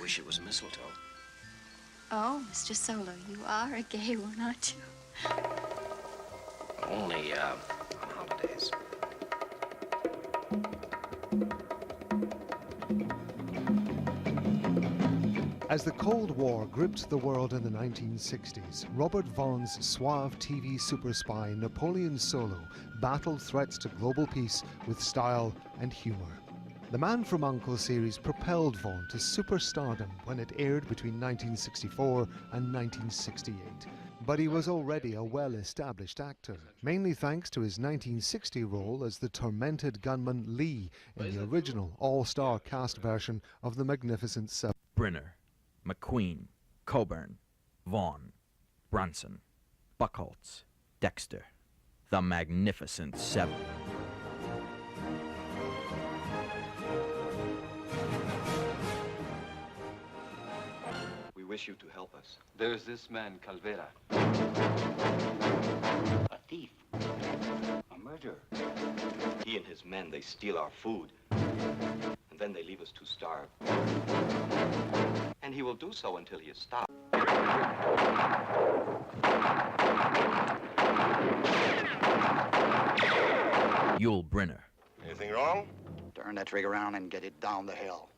wish it was mistletoe. Oh, Mr. Solo, you are a gay one, aren't you? Only, on holidays. As the Cold War gripped the world in the 1960s, Robert Vaughn's suave TV super spy Napoleon Solo battled threats to global peace with style and humour. The Man from U.N.C.L.E. series propelled Vaughan to superstardom when it aired between 1964 and 1968. But he was already a well-established actor, mainly thanks to his 1960 role as the tormented gunman Lee in the original all-star cast version of The Magnificent Seven. Brenner, McQueen, Coburn, Vaughan, Brunson, Buchholz, Dexter, The Magnificent Seven. We wish you to help us. There's this man, Calvera. A thief. A murderer. He and his men, they steal our food. And then they leave us to starve. And he will do so until he is stopped. Yul Brynner. Anything wrong? Turn that rig around and get it down the hill.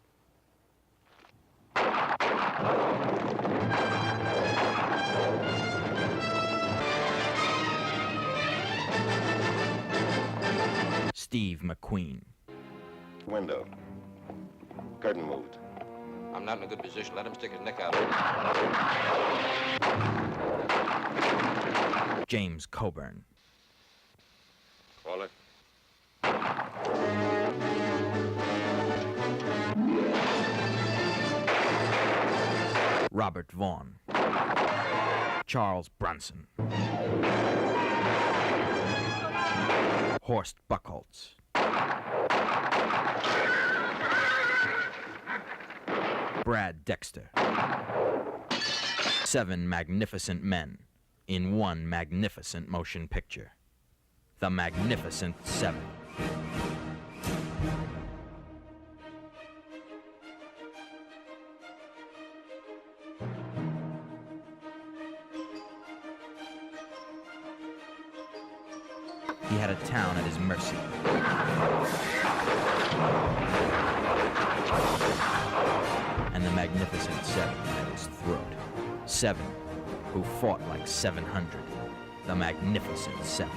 Steve McQueen. Window. Curtain moved. I'm not in a good position. Let him stick his neck out. James Coburn. Call it. Robert Vaughn. Charles Bronson. Horst Buchholz. Brad Dexter. 7 magnificent men in one magnificent motion picture. The Magnificent Seven. He had a town at his mercy. And the Magnificent Seven at his throat. 7 who fought like 700. The Magnificent Seven.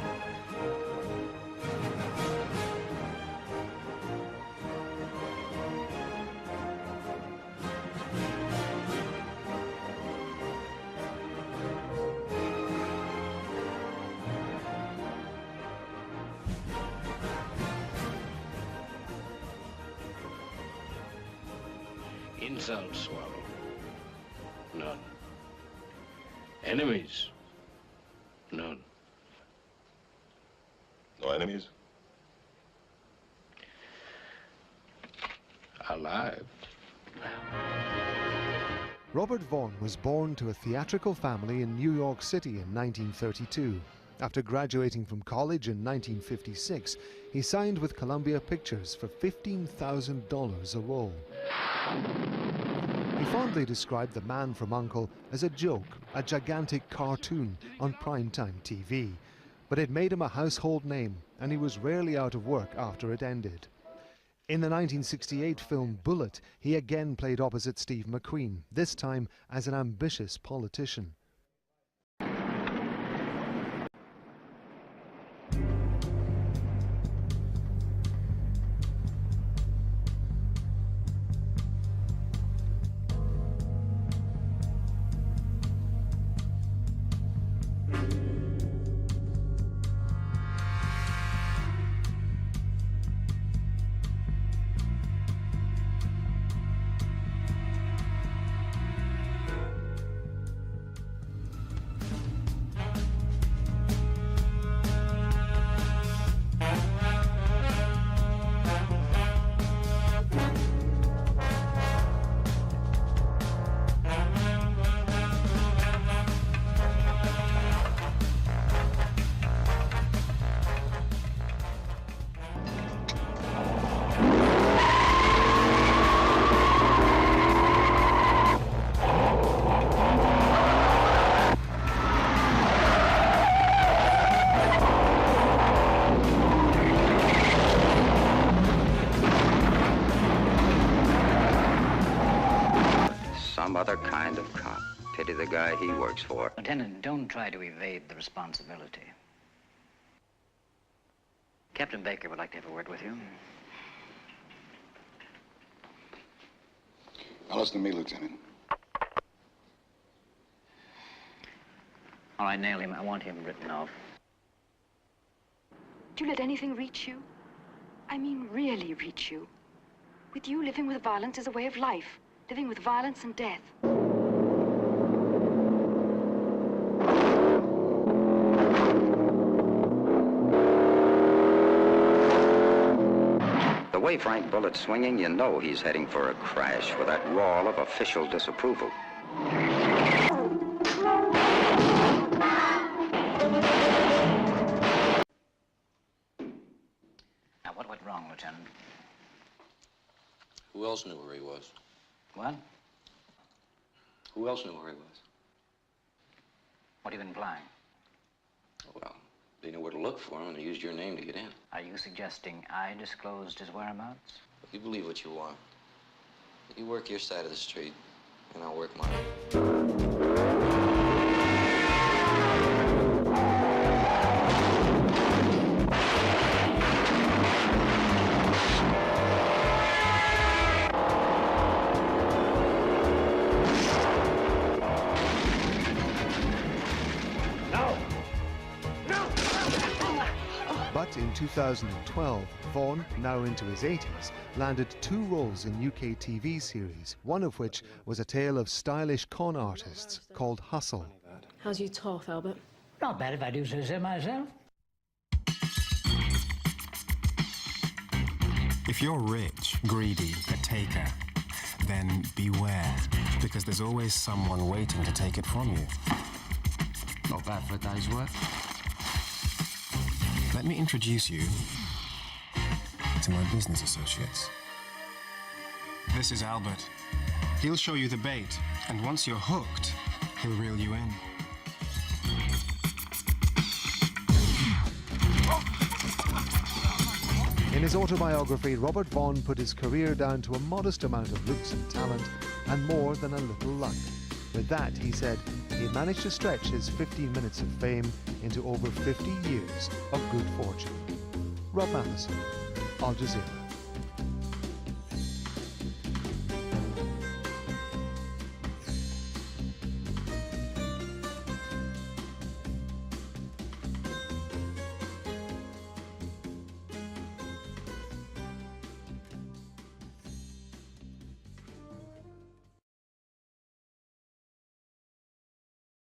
Insult swallow. None. Enemies? None. No enemies? Alive. Robert Vaughn was born to a theatrical family in New York City in 1932. After graduating from college in 1956, he signed with Columbia Pictures for $15,000 a role. He fondly described The Man from U.N.C.L.E. as a joke, a gigantic cartoon on primetime TV. But it made him a household name, and he was rarely out of work after it ended. In the 1968 film Bullet, he again played opposite Steve McQueen, this time as an ambitious politician. he works for. Lieutenant, don't try to evade the responsibility. Captain Baker would like to have a word with you. Now listen to me, Lieutenant. All right, nail him. I want him written off. Do you let anything reach you? I mean, really reach you? With you, living with violence is a way of life. Living with violence and death. The way Frank Bullett's swinging, you know he's heading for a crash with that roar of official disapproval. Now, what went wrong, Lieutenant? Who else knew where he was? What? Who else knew where he was? What are you implying? Well, they knew where to look for him, and they used your name to get in. Are you suggesting I disclosed his whereabouts? You believe what you want. You work your side of the street, and I'll work mine. But in 2012, Vaughan, now into his 80s, landed 2 roles in UK TV series, one of which was a tale of stylish con artists called Hustle. How's you tough, Albert? Not bad if I do say so myself. If you're rich, greedy, a taker, then beware, because there's always someone waiting to take it from you. Not bad for a day's work. Let me introduce you to my business associates. This is Albert. He'll show you the bait, and once you're hooked, he'll reel you in. In his autobiography, Robert Vaughan put his career down to a modest amount of looks and talent and more than a little luck. With that, he said, he managed to stretch his 15 minutes of fame into over 50 years of good fortune. Rob Matheson, Al Jazeera.